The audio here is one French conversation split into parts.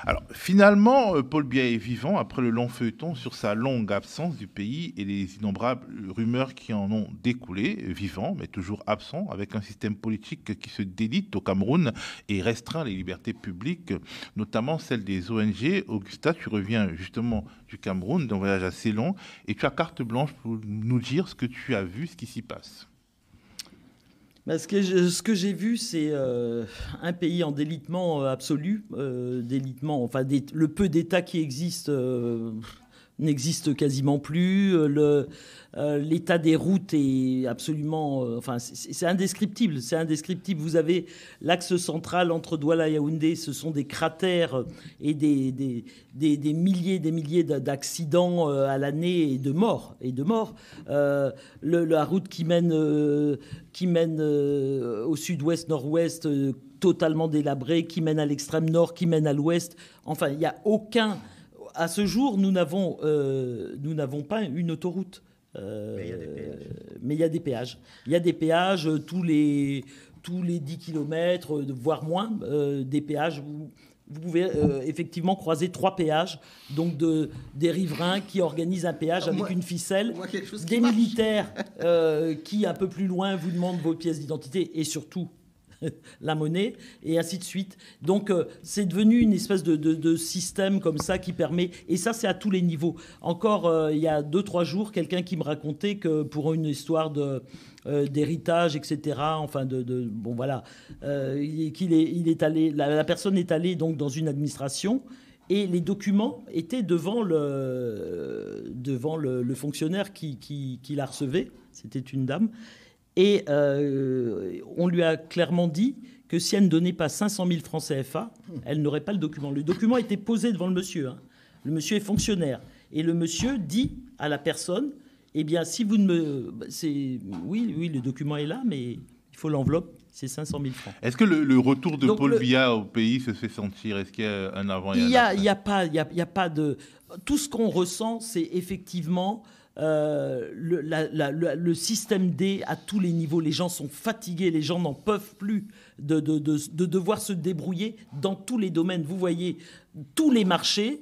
Alors, finalement, Paul Biya est vivant après le long feuilleton sur sa longue absence du pays et les innombrables rumeurs qui en ont découlé. Vivant, mais toujours absent, avec un système politique qui se délite au Cameroun et restreint les libertés publiques, notamment celles des ONG. Augusta, tu reviens justement du Cameroun, d'un voyage assez long, et tu as carte blanche pour nous dire ce que tu as vu, ce qui s'y passe. Ben, ce que j'ai vu, c'est un pays en délitement absolu. Délitement, enfin, le peu d'États qui existent n'existe quasiment plus. L'état des routes est absolument... enfin, c'est indescriptible. C'est indescriptible. Vous avez l'axe central entre Douala et Yaoundé. Ce sont des cratères et des milliers d'accidents à l'année et de morts. La route qui mène au sud-ouest, nord-ouest, totalement délabrée, qui mène à l'extrême nord, qui mène à l'ouest. Enfin, il n'y a aucun... À ce jour, nous n'avons pas une autoroute. Mais il y a des péages. Il y a des péages tous les 10 kilomètres, voire moins, des péages. Vous pouvez effectivement croiser 3 péages, donc des riverains qui organisent un péage avec une ficelle, des militaires qui, un peu plus loin, vous demandent vos pièces d'identité et surtout la monnaie, et ainsi de suite. Donc, c'est devenu une espèce de système comme ça qui permet... Et ça, c'est à tous les niveaux. Encore, il y a 2-3 jours, quelqu'un qui me racontait que pour une histoire d'héritage, etc., enfin, bon, voilà, il est allé... La personne est allée donc dans une administration et les documents étaient devant le fonctionnaire qui la recevait. C'était une dame. Et on lui a clairement dit que si elle ne donnait pas 500 000 francs CFA, elle n'aurait pas le document. Le document était posé devant le monsieur. Hein. Le monsieur est fonctionnaire. Et le monsieur dit à la personne, eh bien, si vous ne me... Oui, le document est là, mais il faut l'enveloppe, c'est 500 000 francs. Est-ce que le retour de Paul Biya au pays se fait sentir? Est-ce qu'il y a un avant et un après? Il y a pas de... Tout ce qu'on ressent, c'est effectivement... le système D à tous les niveaux, les gens sont fatigués, les gens n'en peuvent plus de devoir se débrouiller dans tous les domaines. Vous voyez, tous les marchés,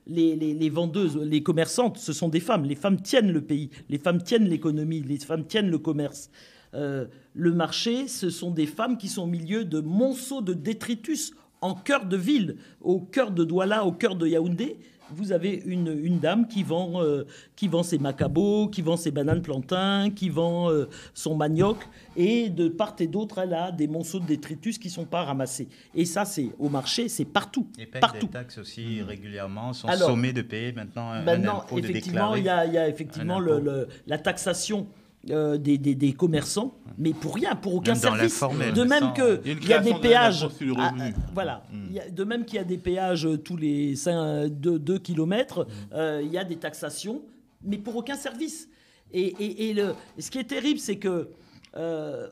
les vendeuses, les commerçantes, ce sont des femmes. Les femmes tiennent le pays, les femmes tiennent l'économie, les femmes tiennent le commerce. Le marché, ce sont des femmes qui sont au milieu de monceaux de détritus en cœur de ville, au cœur de Douala, au cœur de Yaoundé. Vous avez une dame qui vend ses macabos, qui vend ses bananes plantains, qui vend son manioc. Et de part et d'autre, elle a des monceaux de détritus qui ne sont pas ramassés. Et ça, c'est au marché, c'est partout. Et paye partout. Des taxes aussi régulièrement, sont sommés de payer maintenant un impôt, effectivement, il y a effectivement la taxation des commerçants, mais pour rien, pour aucun service. De même qu'il y a des péages. Voilà. De même qu'il y a des péages tous les 2 kilomètres, il y a des taxations, mais pour aucun service. Et ce qui est terrible, c'est que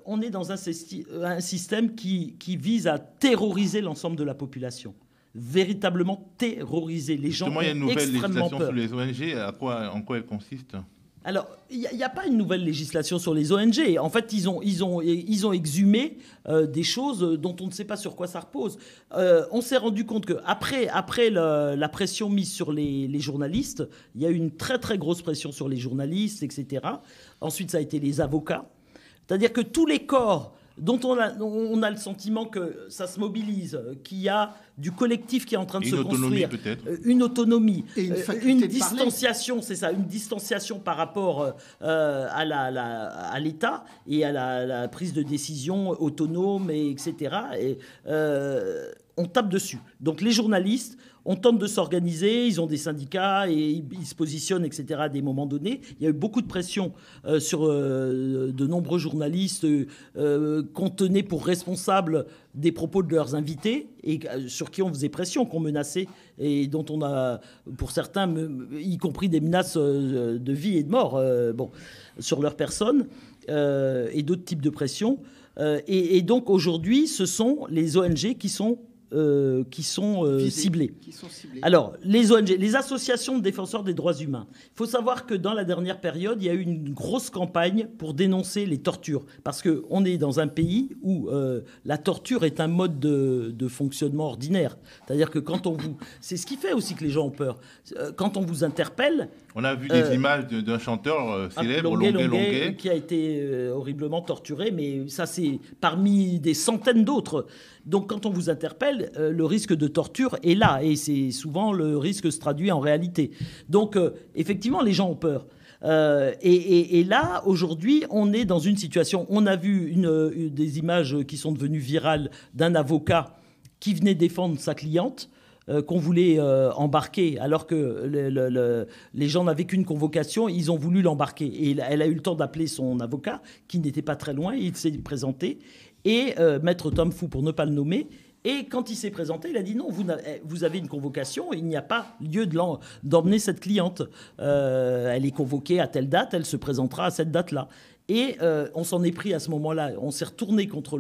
on est dans un système qui vise à terroriser l'ensemble de la population. Véritablement terroriser. Les gens ont extrêmement peur. Il y a une nouvelle législation sur les ONG. En quoi elle consiste ? Alors, il n'y a pas une nouvelle législation sur les ONG. En fait, ils ont exhumé des choses dont on ne sait pas sur quoi ça repose. On s'est rendu compte qu'après la pression mise sur les journalistes, il y a eu une très très grosse pression sur les journalistes, etc. Ensuite, ça a été les avocats. C'est-à-dire que tous les corps dont on a le sentiment que ça se mobilise, qu'il y a du collectif qui est en train de se construire. Une autonomie, une distanciation, c'est ça, une distanciation par rapport à l'État et à la prise de décision autonome, etc. Et on tape dessus. Donc les journalistes, on tente de s'organiser, ils ont des syndicats et ils se positionnent, etc. à des moments donnés. Il y a eu beaucoup de pression sur de nombreux journalistes qu'on tenait pour responsables des propos de leurs invités et sur qui on faisait pression, qu'on menaçait et dont on a, pour certains, y compris des menaces de vie et de mort sur leur personne et d'autres types de pression. Et donc aujourd'hui, ce sont les ONG qui sont qui sont ciblés. Alors, les ONG, les associations de défenseurs des droits humains. Il faut savoir que dans la dernière période, il y a eu une grosse campagne pour dénoncer les tortures. Parce qu'on est dans un pays où la torture est un mode de fonctionnement ordinaire. C'est-à-dire que quand on vous... C'est ce qui fait aussi que les gens ont peur. Quand on vous interpelle... On a vu des images d'un chanteur célèbre, Longuet, qui a été horriblement torturé, mais ça, c'est parmi des centaines d'autres. Donc, quand on vous interpelle, le risque de torture est là, et c'est souvent le risque se traduit en réalité. Donc, effectivement, les gens ont peur. Et là, aujourd'hui, on est dans une situation... On a vu des images qui sont devenues virales d'un avocat qui venait défendre sa cliente, qu'on voulait embarquer, alors que les gens n'avaient qu'une convocation, ils ont voulu l'embarquer. Et elle a eu le temps d'appeler son avocat, qui n'était pas très loin, il s'est présenté, et Maître Tom Fou, pour ne pas le nommer. Et quand il s'est présenté, il a dit non, vous avez une convocation, il n'y a pas lieu d'emmener cette cliente. Elle est convoquée à telle date, elle se présentera à cette date-là. Et on s'en est pris à ce moment-là, on s'est retourné contre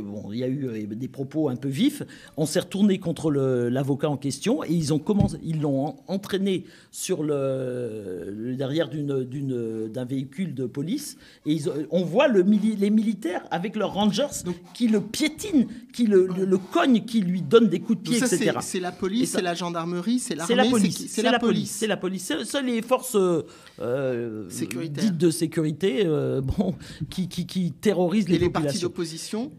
Bon, il y a eu des propos un peu vifs. On s'est retourné contre l'avocat en question et ils l'ont entraîné sur le derrière d'un véhicule de police. Et on voit les militaires avec leurs rangers qui le piétinent, qui le cognent, qui lui donnent des coups de pied, ça, etc. C'est la police, c'est la gendarmerie, c'est l'armée, c'est la police. C'est la police. C'est les forces dites de sécurité qui terrorisent les populations. Et les partis d'opposition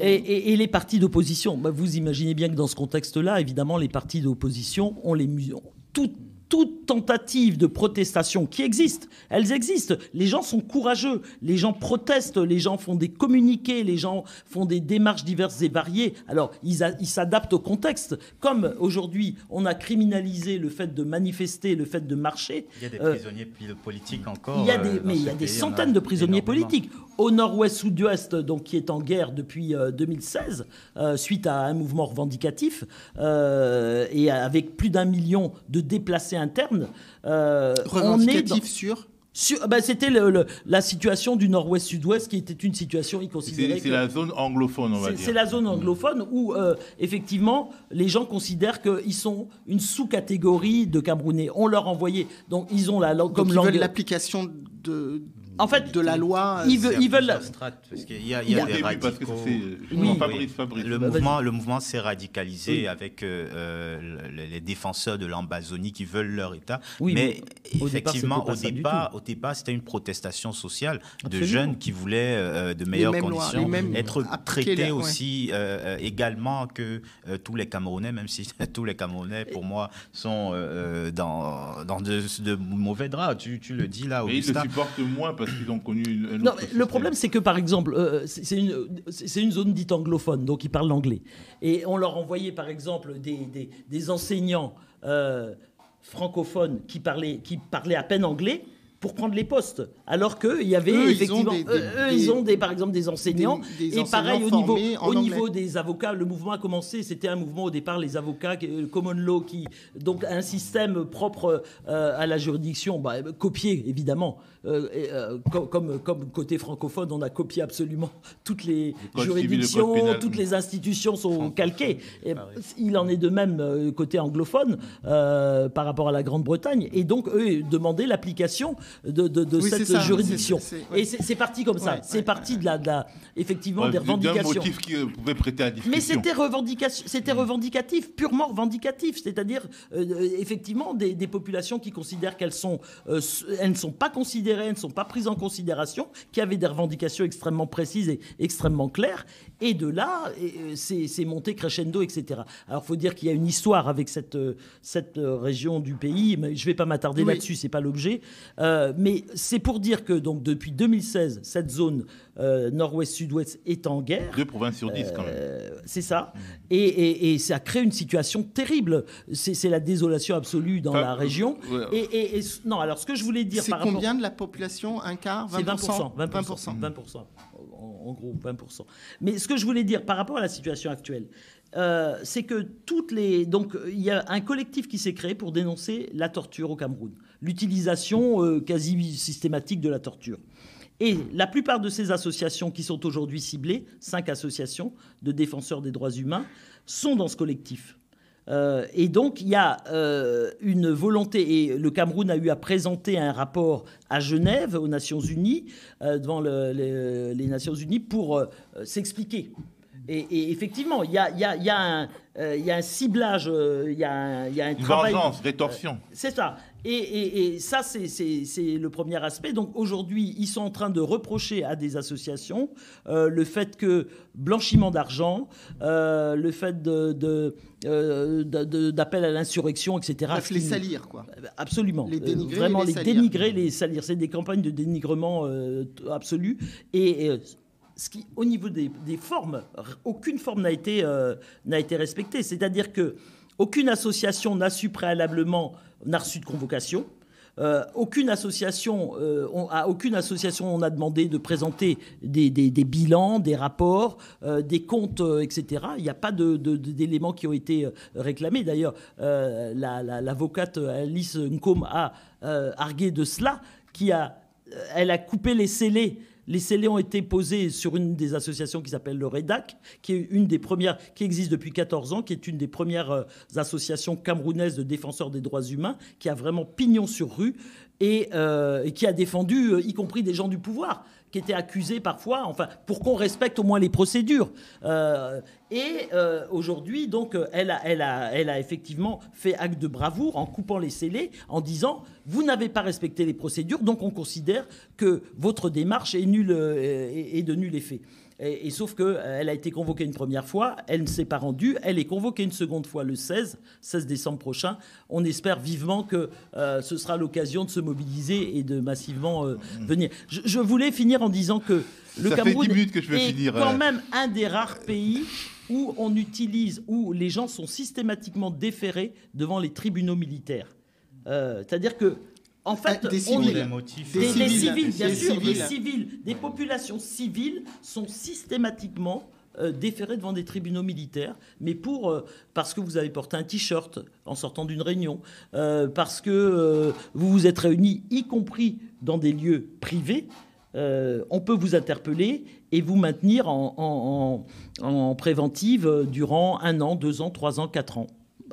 Et les partis d'opposition, vous imaginez bien que dans ce contexte-là, évidemment, les partis d'opposition ont toute tentative de protestation qui existe, elles existent. Les gens sont courageux, les gens protestent, les gens font des communiqués, les gens font des démarches diverses et variées. Alors, ils s'adaptent au contexte. Comme aujourd'hui, on a criminalisé le fait de manifester, le fait de marcher. Il y a des prisonniers politiques encore. Il y a des centaines de prisonniers politiques. Au nord-ouest-sud-ouest, donc qui est en guerre depuis 2016, suite à un mouvement revendicatif, et avec plus d'1 million de déplacés internes. Revendicatif sur c'était la situation du nord-ouest-sud-ouest qui était une situation, c'est la zone anglophone, on va dire. C'est la zone anglophone où, effectivement, les gens considèrent qu'ils sont une sous-catégorie de Camerounais. On leur envoyait... Donc, ils ont ils veulent l'application de la loi. Ils veulent... Parce qu'il y a des radicaux. Fabrice. Le mouvement s'est radicalisé avec les défenseurs de l'Ambazonie qui veulent leur État. Oui, mais effectivement, au départ, c'était une protestation sociale de jeunes qui voulaient de meilleures conditions, être traités aussi également que tous les Camerounais, même si tous les Camerounais, pour moi, sont dans de mauvais draps. Tu le dis là, Augustin. Et ils le supportent moins parce qu'ils ont connu le problème, c'est que, par exemple, c'est une zone dite anglophone, donc ils parlent l'anglais. Et on leur envoyait, par exemple, des enseignants francophones qui parlaient à peine anglais pour prendre les postes, alors qu'il y avait effectivement... ils ont par exemple des enseignants, et pareil au niveau des avocats, le mouvement a commencé, c'était un mouvement au départ, les avocats, le common law, donc un système propre à la juridiction, copié évidemment, comme côté francophone, on a copié absolument toutes les juridictions, toutes les institutions sont calquées. Et il en est de même côté anglophone par rapport à la Grande-Bretagne, et donc eux demandaient l'application de cette juridiction. Et c'est parti comme ça. C'est parti effectivement des revendications. D'un motif qui pouvait prêter à discussion. Mais c'était revendicatif, purement revendicatif. C'est-à-dire, effectivement, des populations qui considèrent elles ne sont pas considérées, elles ne sont pas prises en considération, qui avaient des revendications extrêmement précises et extrêmement claires. Et de là, c'est monté crescendo, etc. Alors, il faut dire qu'il y a une histoire avec cette région du pays, mais je ne vais pas m'attarder là-dessus, ce n'est pas l'objet. Mais c'est pour dire que donc, depuis 2016, cette zone nord-ouest-sud-ouest est en guerre. 2 provinces sur 10 quand même. C'est ça. Et ça crée une situation terrible. C'est la désolation absolue dans la région. Non, alors ce que je voulais dire par rapport... C'est combien de la population? Un quart? 20%? C'est 20%. En gros, 20%. Mais ce que je voulais dire par rapport à la situation actuelle, c'est que donc il y a un collectif qui s'est créé pour dénoncer la torture au Cameroun, l'utilisation quasi systématique de la torture. Et la plupart de ces associations qui sont aujourd'hui ciblées, 5 associations de défenseurs des droits humains, sont dans ce collectif. Et donc, il y a une volonté, et le Cameroun a eu à présenter un rapport à Genève, aux Nations Unies, devant les Nations Unies, pour s'expliquer. Et effectivement, il y a un ciblage, il y a un travail... Vengeance, rétorsion. C'est ça. Et ça, c'est le premier aspect. Donc aujourd'hui, ils sont en train de reprocher à des associations le fait que blanchiment d'argent, le fait d'appel à l'insurrection, etc. Bref, les salir, quoi. Absolument. Les dénigrer, vraiment, les dénigrer, les salir. C'est des campagnes de dénigrement absolu. Et au niveau des formes, aucune forme n'a été respectée. C'est-à-dire que aucune association n'a reçu de convocation. Aucune association, on a demandé de présenter des bilans, des rapports, des comptes, etc. Il n'y a pas d'éléments qui ont été réclamés. D'ailleurs, l'avocate Alice Nkom a argué de cela, elle a coupé les scellés. Les scellés ont été posés sur une des associations qui s'appelle le REDAC, qui est une des premières, qui existe depuis 14 ans, qui est une des premières associations camerounaises de défenseurs des droits humains, qui a vraiment pignon sur rue et qui a défendu, y compris des gens du pouvoir, qui étaient accusés parfois, enfin, pour qu'on respecte au moins les procédures. Aujourd'hui, donc, elle a effectivement fait acte de bravoure en coupant les scellés, en disant « Vous n'avez pas respecté les procédures, donc on considère que votre démarche est de nul effet. » Et sauf qu'elle a été convoquée une première fois, elle ne s'est pas rendue, elle est convoquée une seconde fois le 16 décembre prochain. On espère vivement que ce sera l'occasion de se mobiliser et de massivement venir. Je voulais finir en disant que le Cameroun est quand même un des rares pays où les gens sont systématiquement déférés devant les tribunaux militaires. C'est-à-dire que en fait, des civils, des populations civiles sont systématiquement déférées devant des tribunaux militaires, mais parce que vous avez porté un t-shirt en sortant d'une réunion, parce que vous vous êtes réunis, y compris dans des lieux privés. On peut vous interpeller et vous maintenir en préventive durant 1 an, 2 ans, 3 ans, 4 ans.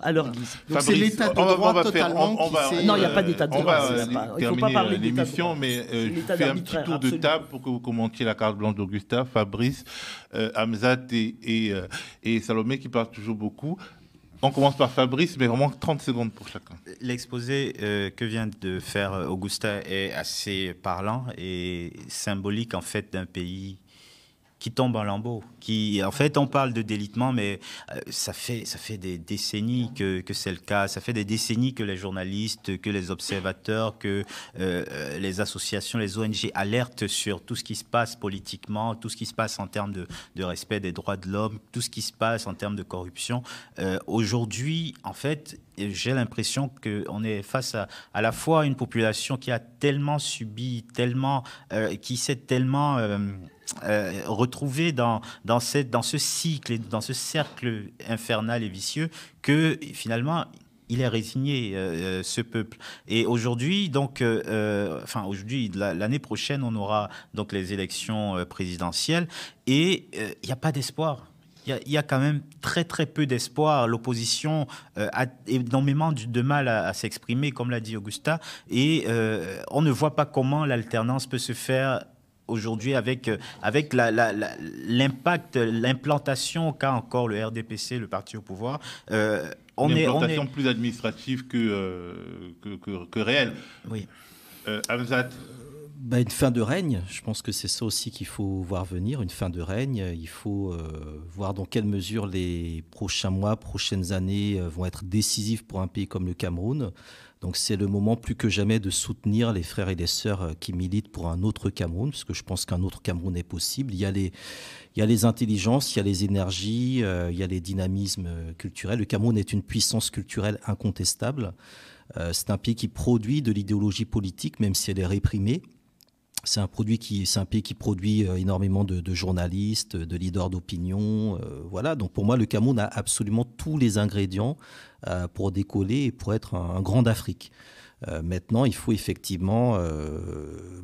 À leur guise. Donc c'est l'état de droit totalement Non, il n'y a pas d'état de droit. Il ne faut pas parler l'émission, mais je fais un petit tour de table pour que vous commentiez la carte blanche d'Augusta, Fabrice, Hamzat et Salomé qui parlent toujours beaucoup. On commence par Fabrice, mais vraiment 30 secondes pour chacun. L'exposé que vient de faire Augusta est assez parlant et symbolique en fait d'un pays qui tombe en lambeaux. En fait, on parle de délitement, mais ça fait des décennies que c'est le cas. Ça fait des décennies que les journalistes, que les observateurs, que les associations, les ONG alertent sur tout ce qui se passe politiquement, tout ce qui se passe en termes de respect des droits de l'homme, tout ce qui se passe en termes de corruption. Aujourd'hui, en fait, j'ai l'impression qu'on est face à la fois une population qui a tellement subi, qui s'est tellement retrouvé dans ce cycle et dans ce cercle infernal et vicieux que finalement il est résigné, ce peuple. Et aujourd'hui, donc, l'année prochaine, on aura donc les élections présidentielles et il n'y a pas d'espoir. Il y a quand même très, très peu d'espoir. L'opposition a énormément de mal à s'exprimer, comme l'a dit Augusta, et on ne voit pas comment l'alternance peut se faire aujourd'hui avec l'impact, l'implantation qu'a encore le RDPC, le parti au pouvoir. Une implantation plus administrative que réelle. Oui. Hamzat. Une fin de règne, je pense que c'est ça aussi qu'il faut voir venir, une fin de règne. Il faut voir dans quelle mesure les prochains mois, prochaines années vont être décisifs pour un pays comme le Cameroun. Donc c'est le moment plus que jamais de soutenir les frères et les sœurs qui militent pour un autre Cameroun, parce que je pense qu'un autre Cameroun est possible. Il y a les intelligences, il y a les énergies, il y a les dynamismes culturels. Le Cameroun est une puissance culturelle incontestable. C'est un pays qui produit de l'idéologie politique, même si elle est réprimée. C'est un pays qui produit énormément de journalistes, de leaders d'opinion. Voilà. Donc pour moi, le Cameroun a absolument tous les ingrédients pour décoller et pour être un grand d'Afrique. Maintenant, il faut effectivement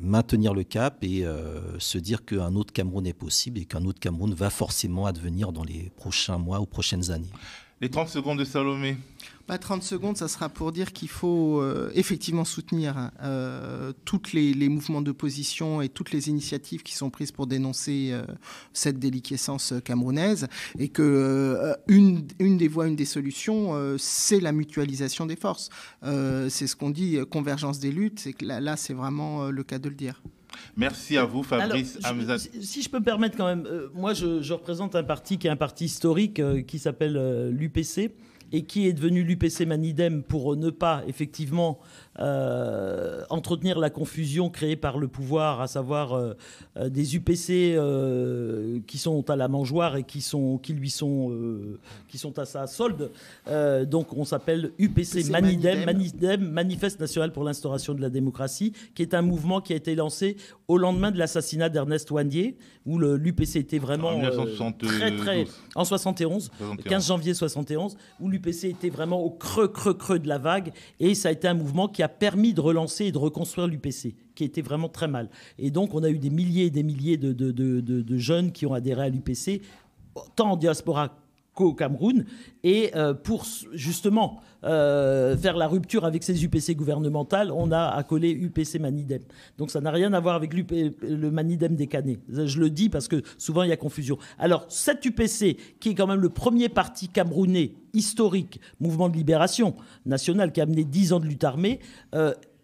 maintenir le cap et se dire qu'un autre Cameroun est possible et qu'un autre Cameroun va forcément advenir dans les prochains mois ou prochaines années. Les 30 secondes de Salomé. 30 secondes, ça sera pour dire qu'il faut effectivement soutenir tous les mouvements d'opposition et toutes les initiatives qui sont prises pour dénoncer cette déliquescence camerounaise, et que une des voies, une des solutions, c'est la mutualisation des forces. C'est ce qu'on dit, convergence des luttes, c'est que là c'est vraiment le cas de le dire. Merci à vous, Fabrice Hamzat. Si je peux me permettre quand même, moi je représente un parti qui est un parti historique qui s'appelle l'UPC, et qui est devenu l'UPC Manidem pour ne pas effectivement entretenir la confusion créée par le pouvoir, à savoir des UPC qui sont à la mangeoire et qui sont à sa solde. Donc on s'appelle UPC Manidem, Manifeste national pour l'instauration de la démocratie, qui est un mouvement qui a été lancé au lendemain de l'assassinat d'Ernest Ouandié, où l'UPC était vraiment en 71, 15 janvier 71, où l'UPC était vraiment au creux de la vague, et ça a été un mouvement qui a permis de relancer et de reconstruire l'UPC, qui était vraiment très mal. Et donc on a eu des milliers et des milliers de jeunes qui ont adhéré à l'UPC, tant en diaspora qu'au Cameroun, et pour justement faire la rupture avec ces UPC gouvernementales, on a accolé UPC Manidem. Donc ça n'a rien à voir avec le Manidem des Canets. Je le dis parce que souvent il y a confusion. Alors cet UPC, qui est quand même le premier parti camerounais historique, mouvement de libération nationale, qui a mené 10 ans de lutte armée,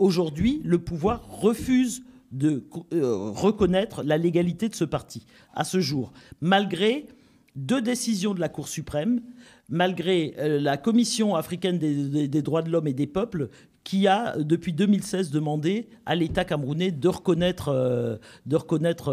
aujourd'hui le pouvoir refuse de reconnaître la légalité de ce parti à ce jour, malgré 2 décisions de la Cour suprême, malgré la Commission africaine des droits de l'homme et des peuples, qui a, depuis 2016, demandé à l'État camerounais de reconnaître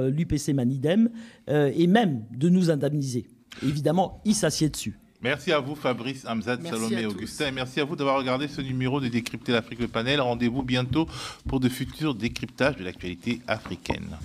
l'UPC Manidem et même de nous indemniser. Évidemment, il s'assied dessus. Merci à vous, Fabrice Hamzat, Salomé et Augustin. Et merci à vous d'avoir regardé ce numéro de Décrypter l'Afrique, le panel. Rendez-vous bientôt pour de futurs décryptages de l'actualité africaine.